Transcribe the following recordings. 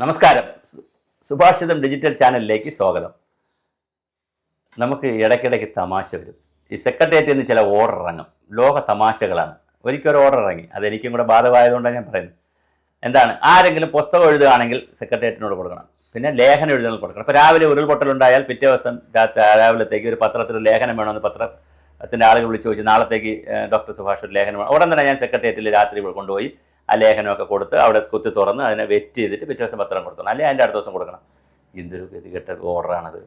നമസ്കാരം. സുഭാഷിതം ഡിജിറ്റൽ ചാനലിലേക്ക് സ്വാഗതം. നമുക്ക് ഇടയ്ക്കിടയ്ക്ക് തമാശ വരും. ഈ സെക്രട്ടേറിയറ്റിൽ നിന്ന് ചില ഓർഡർ ഇറങ്ങും. ലോക തമാശകളാണ്. ഒരിക്കലും ഓർഡർ ഇറങ്ങി, അതെനിക്കും കൂടെ ബാധകമായതുകൊണ്ടാണ് ഞാൻ പറയുന്നത്. എന്താണ്, ആരെങ്കിലും പുസ്തകം എഴുതുകയാണെങ്കിൽ സെക്രട്ടേറിയറ്റിനോട് കൊടുക്കണം, പിന്നെ ലേഖനം എഴുതുന്നത് കൊടുക്കണം. ഇപ്പോൾ രാവിലെ ഉരുൾപൊട്ടലുണ്ടായാൽ പിറ്റേ ദിവസം രാവിലത്തേക്ക് ഒരു പത്രത്തിൽ ലേഖനം വേണമെന്ന് പത്രത്തിൻ്റെ ആളുകൾ വിളിച്ച് ചോദിച്ചു, നാളത്തേക്ക് ഡോക്ടർ സുഭാഷ് ഒരു ലേഖനം വേണം. ഉടൻ തന്നെ ഞാൻ സെക്രട്ടേറിയറ്റിൽ രാത്രി കൊണ്ടുപോയി ആ ലേഖനമൊക്കെ കൊടുത്ത് അവിടെ കുത്തി തുറന്ന് അതിനെ വെറ്റ് ചെയ്തിട്ട് പിറ്റേ ദിവസം പത്രം കൊടുക്കണം, അല്ലെങ്കിൽ അതിൻ്റെ അടുത്ത ദിവസം കൊടുക്കണം. എന്തൊരു ഗതികെട്ട ഓർഡറാണത്.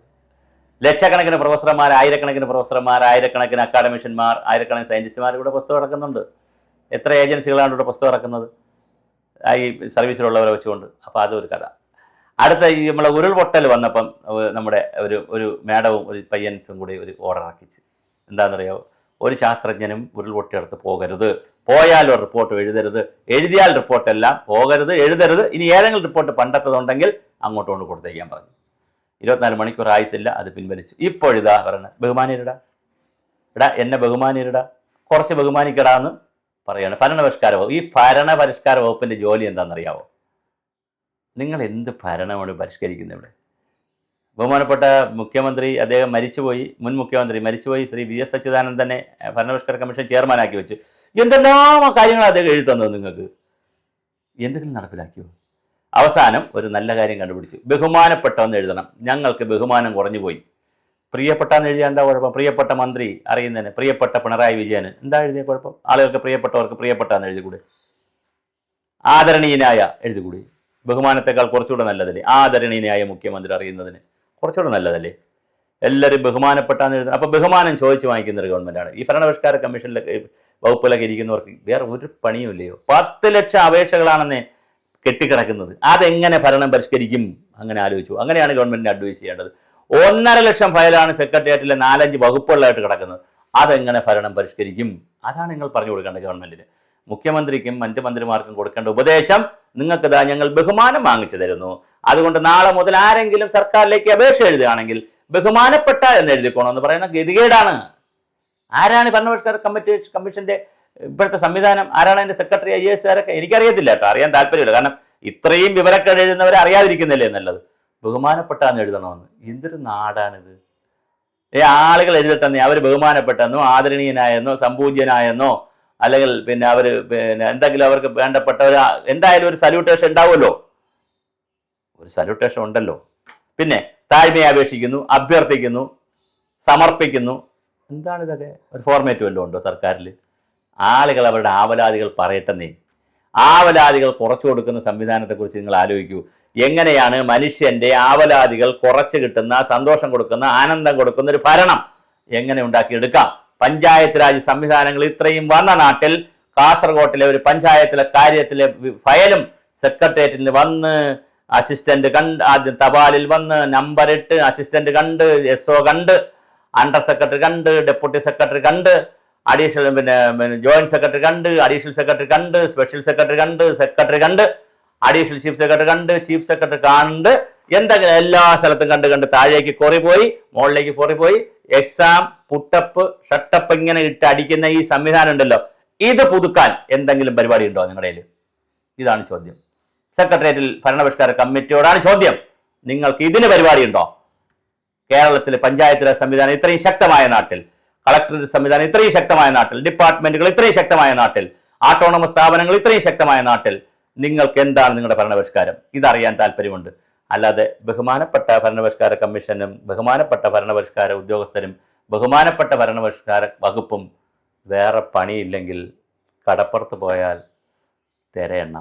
ലക്ഷക്കണക്കിന് പ്രൊഫസർമാർ, ആയിരക്കണക്കിന് പ്രൊഫസർമാർ, ആയിരക്കണക്കിന് അക്കാഡമിഷ്യന്മാർ, ആയിരക്കണക്കിന് സയൻറ്റിസ്റ്റുമാർ ഇവിടെ പുസ്തകം ഇറക്കുന്നുണ്ട്. എത്ര ഏജൻസികളാണ് ഇവിടെ പുസ്തകം ഇറക്കുന്നത് ഈ സർവീസിലുള്ളവരെ വെച്ചുകൊണ്ട്. അപ്പോൾ അതൊരു കഥ. അടുത്ത ഈ നമ്മളെ ഉരുൾപൊട്ടൽ വന്നപ്പം നമ്മുടെ ഒരു മേഡവും ഒരു പയ്യൻസും കൂടി ഒരു ഓർഡർ ആക്കിച്ച്. എന്താണെന്നറിയാമോ, ഒരു ശാസ്ത്രജ്ഞനും ഉരുൾപൊട്ടിയെടുത്ത് പോകരുത്, പോയാൽ ഒരു റിപ്പോർട്ട് എഴുതരുത്, എഴുതിയാൽ റിപ്പോർട്ടെല്ലാം പോകരുത്, എഴുതരുത്. ഇനി ഏതെങ്കിലും റിപ്പോർട്ട് പണ്ടത്തതുണ്ടെങ്കിൽ അങ്ങോട്ട് കൊണ്ട് കൊടുത്തേക്കാൻ പറഞ്ഞു. 24 മണിക്കൂർ ആയുസില്ല, അത് പിൻവലിച്ചു. ഇപ്പോഴിതാ പറയണ, ബഹുമാനിയരിടാ, എന്നെ ബഹുമാനിയരിടാ, കുറച്ച് ബഹുമാനിക്കടാന്ന് പറയാണ് ഭരണപരിഷ്കാര വകുപ്പ്. ഈ ഭരണപരിഷ്കാര വകുപ്പിൻ്റെ ജോലി എന്താണെന്നറിയാവോ? നിങ്ങൾ എന്ത് ഭരണമാണ് പരിഷ്കരിക്കുന്നത് ഇവിടെ? ബഹുമാനപ്പെട്ട മുഖ്യമന്ത്രി, അദ്ദേഹം മരിച്ചുപോയി, മുൻ മുഖ്യമന്ത്രി മരിച്ചുപോയി, ശ്രീ VS അച്യുതാനന്ദനെ ഭരണപരിഷ്കാര കമ്മീഷൻ ചെയർമാനാക്കി വെച്ചു. എന്തെല്ലാം കാര്യങ്ങൾ അദ്ദേഹം എഴുതി തന്നത് നിങ്ങൾക്ക്? എന്തെങ്കിലും നടപ്പിലാക്കിയോ? അവസാനം ഒരു നല്ല കാര്യം കണ്ടുപിടിച്ചു. ബഹുമാനപ്പെട്ടവെന്ന് എഴുതണം. ഞങ്ങൾക്ക് ബഹുമാനം കുറഞ്ഞു പോയി. പ്രിയപ്പെട്ടാന്ന് എഴുതിയാൽ എന്താ കുഴപ്പം? പ്രിയപ്പെട്ട മന്ത്രി അറിയുന്നതിന് പ്രിയപ്പെട്ട പിണറായി വിജയന് എന്താ എഴുതിയ കുഴപ്പം? ആളുകൾക്ക് പ്രിയപ്പെട്ടവർക്ക് പ്രിയപ്പെട്ടാന്ന് എഴുതിക്കൂടെ? ആദരണീയനായ എഴുതിക്കൂടി? ബഹുമാനത്തെക്കാൾ കുറച്ചുകൂടെ നല്ലതല്ലേ ആദരണീയനായ മുഖ്യമന്ത്രി അറിയുന്നതിന്? കുറച്ചുകൂടെ നല്ലതല്ലേ? എല്ലാവരും ബഹുമാനപ്പെട്ടാന്ന് എഴുതുന്നത്. അപ്പോൾ ബഹുമാനം ചോദിച്ച് വാങ്ങിക്കുന്ന ഒരു ഗവൺമെൻറ്റാണ്. ഈ ഭരണപരിഷ്കാര കമ്മീഷനിലൊക്കെ വകുപ്പിലൊക്കെ ഇരിക്കുന്നവർക്ക് വേറെ ഒരു പണിയും ഇല്ലയോ? 10 ലക്ഷം അപേക്ഷകളാണെന്ന് കെട്ടിക്കിടക്കുന്നത്. അതെങ്ങനെ ഭരണം പരിഷ്കരിക്കും? അങ്ങനെ ആലോചിച്ചു. അങ്ങനെയാണ് ഗവൺമെൻറ്റിന് അഡ്വൈസ് ചെയ്യേണ്ടത്. 1.5 ലക്ഷം ഫയലാണ് സെക്രട്ടേറിയറ്റിലെ 4-5 വകുപ്പുകളിലായിട്ട് കിടക്കുന്നത്. അതെങ്ങനെ ഭരണം പരിഷ്കരിക്കും? അതാണ് നിങ്ങൾ പറഞ്ഞു കൊടുക്കേണ്ടത് ഗവൺമെൻറ്റിന്. മുഖ്യമന്ത്രിക്കും മറ്റ് മന്ത്രിമാർക്കും കൊടുക്കേണ്ട ഉപദേശം, നിങ്ങൾക്കിതാ ഞങ്ങൾ ബഹുമാനം വാങ്ങിച്ചു തരുന്നു, അതുകൊണ്ട് നാളെ മുതൽ ആരെങ്കിലും സർക്കാരിലേക്ക് അപേക്ഷ എഴുതുകയാണെങ്കിൽ ബഹുമാനപ്പെട്ട എന്ന് എഴുതിക്കോണമെന്ന് പറയുന്ന ഗതികേടാണ്. ആരാണ് ഭരണപരിഷ്കാര കമ്മീഷൻ്റെ ഇപ്പോഴത്തെ സംവിധാനം? ആരാണ് അതിൻ്റെ സെക്രട്ടറി, IAS ആരൊക്കെ? എനിക്കറിയത്തില്ല കേട്ടോ, അറിയാൻ താല്പര്യമില്ല. കാരണം ഇത്രയും വിവരക്കേട് എഴുതുന്നവരെ അറിയാതിരിക്കുന്നില്ലേ നല്ലത്. ബഹുമാനപ്പെട്ട എന്ന് എഴുതണമെന്ന്. എന്തൊരു നാടാണിത്? ആളുകൾ എഴുതട്ടെന്നേ, അവർ ബഹുമാനപ്പെട്ടെന്നോ ആദരണീയനായെന്നോ സംപൂജ്യനായെന്നോ അല്ലെങ്കിൽ പിന്നെ അവർ പിന്നെ എന്തെങ്കിലും അവർക്ക് വേണ്ടപ്പെട്ടവർ എന്തായാലും ഒരു സല്യൂട്ടേഷൻ ഉണ്ടാവുമല്ലോ. ഒരു സല്യൂട്ടേഷൻ ഉണ്ടല്ലോ. പിന്നെ താഴ്മയെ അപേക്ഷിക്കുന്നു, അഭ്യർത്ഥിക്കുന്നു, സമർപ്പിക്കുന്നു. എന്താണിതൊക്കെ? ഒരു ഫോർമാറ്റ് വല്ലതും ഉണ്ടോ സർക്കാരിൽ? ആളുകൾ അവരുടെ ആവലാതികൾ പറയട്ടെന്നേ. ആവലാതികൾ കുറച്ചു കൊടുക്കുന്ന സംവിധാനത്തെക്കുറിച്ച് നിങ്ങൾ ആലോചിക്കൂ. എങ്ങനെയാണ് മനുഷ്യൻ്റെ ആവലാതികൾ കുറച്ച് കിട്ടുന്ന, സന്തോഷം കൊടുക്കുന്ന, ആനന്ദം കൊടുക്കുന്ന ഒരു ഭരണം എങ്ങനെ ഉണ്ടാക്കിയെടുക്കാം? പഞ്ചായത്ത് രാജ് സംവിധാനങ്ങൾ ഇത്രയും വന്ന നാട്ടിൽ കാസർഗോട്ടിലെ ഒരു പഞ്ചായത്തിലെ കാര്യത്തിലെ ഫയലും സെക്രട്ടേറിയറ്റിൽ വന്ന് അസിസ്റ്റന്റ് കണ്ട്, ആദ്യം തപാലിൽ വന്ന് നമ്പർ 8 അസിസ്റ്റന്റ് കണ്ട്, SO കണ്ട്, അണ്ടർ സെക്രട്ടറി കണ്ട്, ഡെപ്യൂട്ടി സെക്രട്ടറി കണ്ട്, അഡീഷണൽ പിന്നെ ജോയിന്റ് സെക്രട്ടറി കണ്ട്, അഡീഷണൽ സെക്രട്ടറി കണ്ട്, സ്പെഷ്യൽ സെക്രട്ടറി കണ്ട്, സെക്രട്ടറി കണ്ട്, അഡീഷണൽ ചീഫ് സെക്രട്ടറി കണ്ട്, ചീഫ് സെക്രട്ടറി കണ്ട്, എന്തെങ്കിലും എല്ലാ സ്ഥലത്തും കണ്ട് താഴേക്ക് പോയി മുകളിലേക്ക് പോയി എക്സാം പുട്ടപ്പ് ഷട്ടപ്പ് ഇങ്ങനെ ഇട്ട് അടിക്കുന്ന ഈ സംവിധാനം ഉണ്ടല്ലോ, ഇത് പുതുക്കാൻ എന്തെങ്കിലും പരിപാടി ഉണ്ടോ നിങ്ങളുടെ കയ്യിൽ? ഇതാണ് ചോദ്യം. സെക്രട്ടേറിയറ്റിൽ ഭരണപരിഷ്കാര കമ്മിറ്റിയോടാണ് ചോദ്യം. നിങ്ങൾക്ക് ഇതിന് പരിപാടി ഉണ്ടോ? കേരളത്തിലെ പഞ്ചായത്ത് രാജ് സംവിധാനം ഇത്രയും ശക്തമായ നാട്ടിൽ, കളക്ടറേറ്റ് സംവിധാനം ഇത്രയും ശക്തമായ നാട്ടിൽ, ഡിപ്പാർട്ട്മെന്റുകൾ ഇത്രയും ശക്തമായ നാട്ടിൽ, ഓട്ടോണമസ് സ്ഥാപനങ്ങൾ ഇത്രയും ശക്തമായ നാട്ടിൽ നിങ്ങൾക്ക് എന്താണ് നിങ്ങളുടെ ഭരണപരിഷ്കാരം? ഇതറിയാൻ താല്പര്യമുണ്ട്. അല്ലാതെ ബഹുമാനപ്പെട്ട ഭരണപരിഷ്കാര കമ്മീഷനും ബഹുമാനപ്പെട്ട ഭരണപരിഷ്കാര ഉദ്യോഗസ്ഥരും ബഹുമാനപ്പെട്ട ഭരണപരിഷ്കാര വകുപ്പും വേറെ പണിയില്ലെങ്കിൽ കടപ്പുറത്ത് പോയാൽ തിരയെണ്ണ.